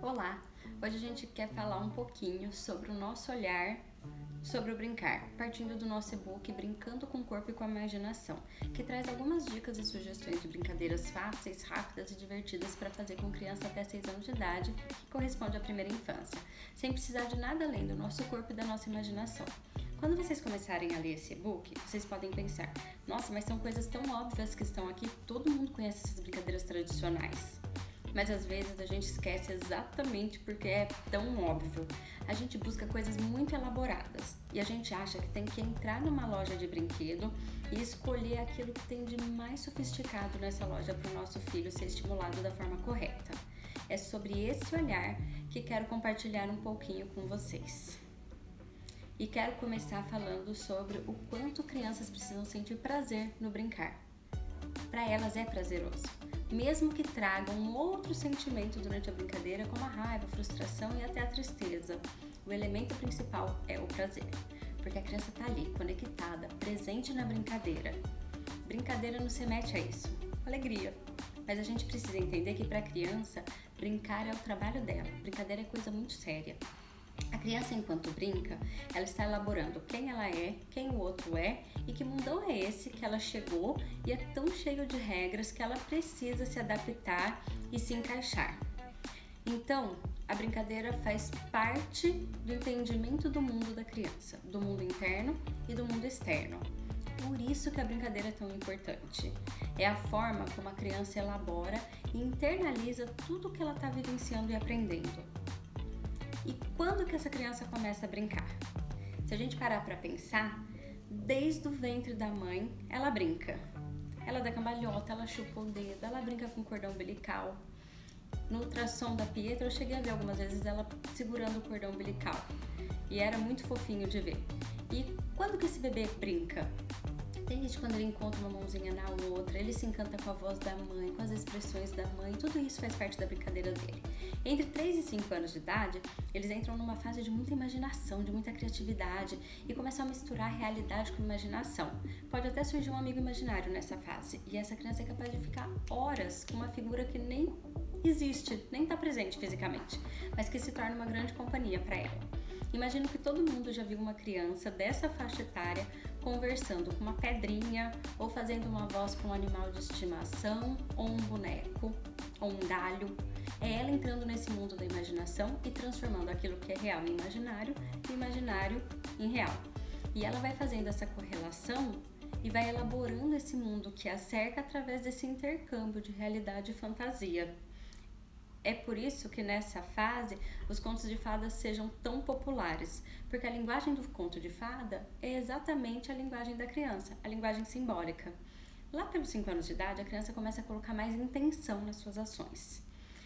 Olá! Hoje a gente quer falar um pouquinho sobre o nosso olhar sobre o brincar, partindo do nosso e-book Brincando com o Corpo e com a Imaginação, que traz algumas dicas e sugestões de brincadeiras fáceis, rápidas e divertidas para fazer com criança até 6 anos de idade, que corresponde à primeira infância, sem precisar de nada além do nosso corpo e da nossa imaginação. Quando vocês começarem a ler esse e-book, vocês podem pensar: nossa, mas são coisas tão óbvias que estão aqui, todo mundo conhece essas brincadeiras tradicionais. Mas às vezes a gente esquece exatamente porque é tão óbvio. A gente busca coisas muito elaboradas e a gente acha que tem que entrar numa loja de brinquedo e escolher aquilo que tem de mais sofisticado nessa loja para o nosso filho ser estimulado da forma correta. É sobre esse olhar que quero compartilhar um pouquinho com vocês. E quero começar falando sobre o quanto crianças precisam sentir prazer no brincar. Para elas é prazeroso, mesmo que tragam um outro sentimento durante a brincadeira, como a raiva, a frustração e até a tristeza. O elemento principal é o prazer, porque a criança está ali, conectada, presente na brincadeira. Brincadeira não se mete a isso, alegria. Mas a gente precisa entender que para a criança, brincar é o trabalho dela, brincadeira é coisa muito séria. A criança, enquanto brinca, ela está elaborando quem ela é, quem o outro é e que mundão é esse que ela chegou e é tão cheio de regras que ela precisa se adaptar e se encaixar. Então, a brincadeira faz parte do entendimento do mundo da criança, do mundo interno e do mundo externo. Por isso que a brincadeira é tão importante. É a forma como a criança elabora e internaliza tudo que ela está vivenciando e aprendendo. E quando que essa criança começa a brincar? Se a gente parar para pensar, desde o ventre da mãe, ela brinca. Ela dá cambalhota, ela chupa o dedo, ela brinca com o cordão umbilical. No ultrassom da Pietra, eu cheguei a ver algumas vezes ela segurando o cordão umbilical. E era muito fofinho de ver. E quando que esse bebê brinca? Tem gente quando ele encontra uma mãozinha na outra, ele se encanta com a voz da mãe, com as expressões da mãe, tudo isso faz parte da brincadeira dele. Entre 3 e 5 anos de idade, eles entram numa fase de muita imaginação, de muita criatividade e começam a misturar realidade com imaginação. Pode até surgir um amigo imaginário nessa fase e essa criança é capaz de ficar horas com uma figura que nem existe, nem está presente fisicamente, mas que se torna uma grande companhia para ela. Imagino que todo mundo já viu uma criança dessa faixa etária conversando com uma pedrinha ou fazendo uma voz com um animal de estimação ou um boneco ou um galho. É ela entrando nesse mundo da imaginação e transformando aquilo que é real em imaginário e imaginário em real. E ela vai fazendo essa correlação e vai elaborando esse mundo que a cerca através desse intercâmbio de realidade e fantasia. É por isso que nessa fase os contos de fadas sejam tão populares, porque a linguagem do conto de fada é exatamente a linguagem da criança, a linguagem simbólica. Lá pelos 5 anos de idade, a criança começa a colocar mais intenção nas suas ações.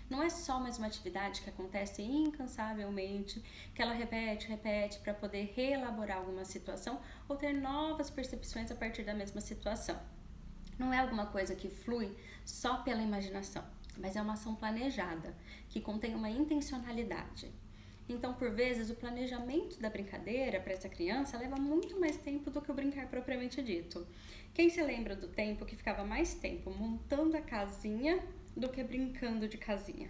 Não é só mais uma atividade que acontece incansavelmente, que ela repete para poder reelaborar alguma situação ou ter novas percepções a partir da mesma situação. Não é alguma coisa que flui só pela imaginação, mas é uma ação planejada, que contém uma intencionalidade. Então, por vezes, o planejamento da brincadeira para essa criança leva muito mais tempo do que o brincar propriamente dito. Quem se lembra do tempo que ficava mais tempo montando a casinha do que brincando de casinha?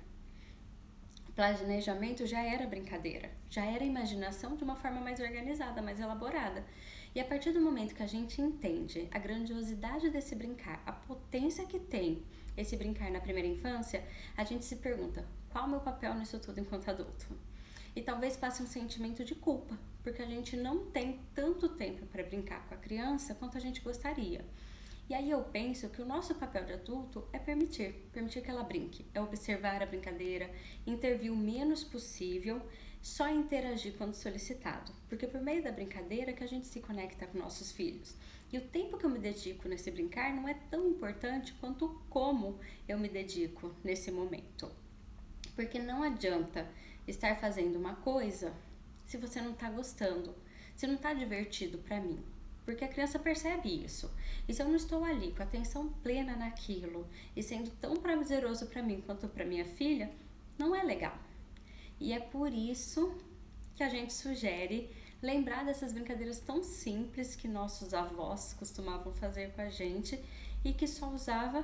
O planejamento já era brincadeira, já era imaginação de uma forma mais organizada, mais elaborada. E a partir do momento que a gente entende a grandiosidade desse brincar, a potência que tem esse brincar na primeira infância, a gente se pergunta: qual é o meu papel nisso tudo enquanto adulto? E talvez passe um sentimento de culpa, porque a gente não tem tanto tempo para brincar com a criança quanto a gente gostaria. E aí eu penso que o nosso papel de adulto é permitir que ela brinque, é observar a brincadeira, intervir o menos possível, só interagir quando solicitado, porque por meio da brincadeira que a gente se conecta com nossos filhos. E o tempo que eu me dedico nesse brincar não é tão importante quanto como eu me dedico nesse momento. Porque não adianta estar fazendo uma coisa se você não está gostando, se não está divertido para mim. Porque a criança percebe isso. E se eu não estou ali com atenção plena naquilo e sendo tão prazeroso para mim quanto para minha filha, não é legal. E é por isso que a gente sugere lembrar dessas brincadeiras tão simples que nossos avós costumavam fazer com a gente e que só usava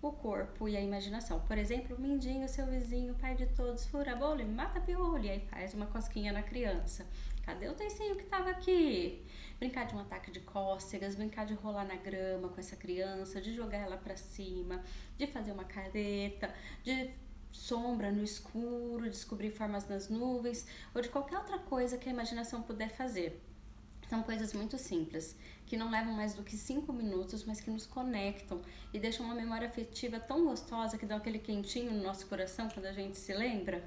o corpo e a imaginação. Por exemplo, Mindinho, seu vizinho, pai de todos, fura bolo e mata piolho, e aí faz uma cosquinha na criança. Cadê o teicinho que tava aqui? Brincar de um ataque de cócegas, brincar de rolar na grama com essa criança, de jogar ela pra cima, de fazer uma careta, de sombra no escuro, descobrir formas nas nuvens, ou de qualquer outra coisa que a imaginação puder fazer. São coisas muito simples, que não levam mais do que 5 minutos, mas que nos conectam e deixam uma memória afetiva tão gostosa que dá aquele quentinho no nosso coração quando a gente se lembra.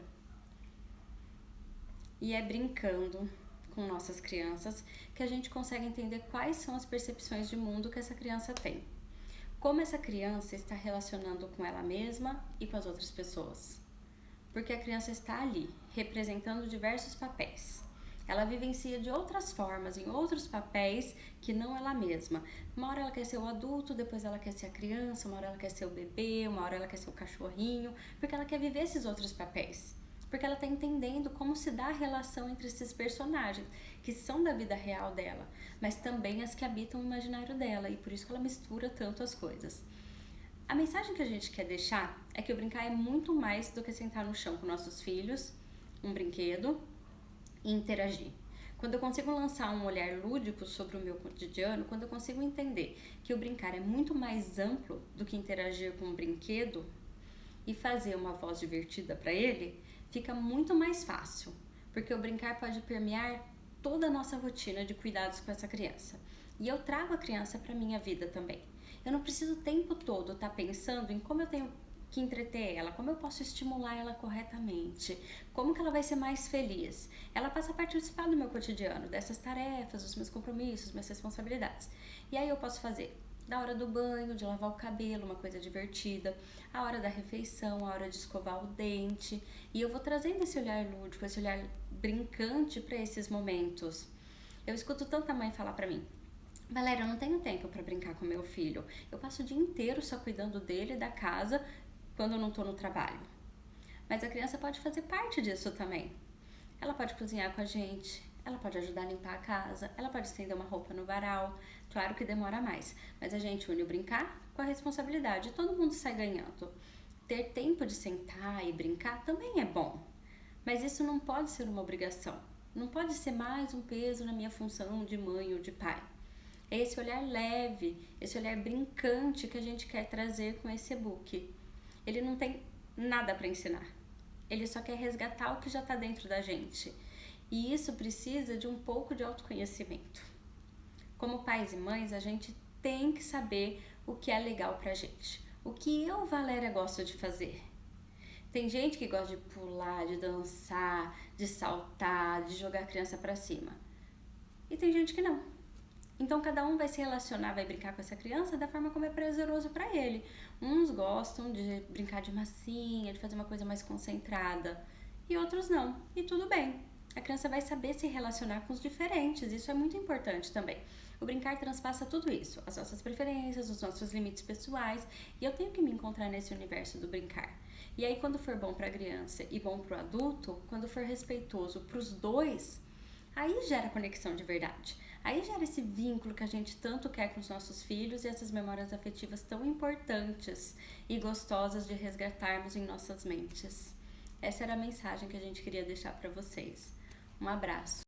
E é brincando com nossas crianças que a gente consegue entender quais são as percepções de mundo que essa criança tem. Como essa criança está relacionando com ela mesma e com as outras pessoas. Porque a criança está ali, representando diversos papéis. Ela vivencia de outras formas, em outros papéis que não ela mesma. Uma hora ela quer ser o adulto, depois ela quer ser a criança, uma hora ela quer ser o bebê, uma hora ela quer ser o cachorrinho, porque ela quer viver esses outros papéis. Porque ela está entendendo como se dá a relação entre esses personagens, que são da vida real dela, mas também as que habitam o imaginário dela, e por isso que ela mistura tanto as coisas. A mensagem que a gente quer deixar é que o brincar é muito mais do que sentar no chão com nossos filhos, um brinquedo, e interagir. Quando eu consigo lançar um olhar lúdico sobre o meu cotidiano, quando eu consigo entender que o brincar é muito mais amplo do que interagir com um brinquedo e fazer uma voz divertida para ele, fica muito mais fácil, porque o brincar pode permear toda a nossa rotina de cuidados com essa criança. E eu trago a criança para minha vida também. Eu não preciso o tempo todo estar pensando em como eu tenho que entreter ela, como eu posso estimular ela corretamente, como que ela vai ser mais feliz. Ela passa a participar do meu cotidiano, dessas tarefas, dos meus compromissos, minhas responsabilidades. E aí eu posso fazer da hora do banho, de lavar o cabelo, uma coisa divertida, a hora da refeição, a hora de escovar o dente. E eu vou trazendo esse olhar lúdico, esse olhar brincante para esses momentos. Eu escuto tanta mãe falar para mim: Valéria, eu não tenho tempo para brincar com meu filho. Eu passo o dia inteiro só cuidando dele e da casa quando eu não tô no trabalho. Mas a criança pode fazer parte disso também. Ela pode cozinhar com a gente, ela pode ajudar a limpar a casa, ela pode estender uma roupa no varal. Claro que demora mais, mas a gente une o brincar com a responsabilidade e todo mundo sai ganhando. Ter tempo de sentar e brincar também é bom, mas isso não pode ser uma obrigação. Não pode ser mais um peso na minha função de mãe ou de pai. É esse olhar leve, esse olhar brincante que a gente quer trazer com esse e-book. Ele não tem nada para ensinar. Ele só quer resgatar o que já está dentro da gente. E isso precisa de um pouco de autoconhecimento. Como pais e mães, a gente tem que saber o que é legal pra gente. O que eu, Valéria, gosto de fazer. Tem gente que gosta de pular, de dançar, de saltar, de jogar a criança pra cima. E tem gente que não. Então cada um vai se relacionar, vai brincar com essa criança da forma como é prazeroso para ele. Uns gostam de brincar de massinha, de fazer uma coisa mais concentrada, e outros não. E tudo bem. A criança vai saber se relacionar com os diferentes, isso é muito importante também. O brincar transpassa tudo isso, as nossas preferências, os nossos limites pessoais, e eu tenho que me encontrar nesse universo do brincar. E aí quando for bom para a criança e bom para o adulto, quando for respeitoso para os dois, aí gera conexão de verdade. Aí gera esse vínculo que a gente tanto quer com os nossos filhos e essas memórias afetivas tão importantes e gostosas de resgatarmos em nossas mentes. Essa era a mensagem que a gente queria deixar para vocês. Um abraço.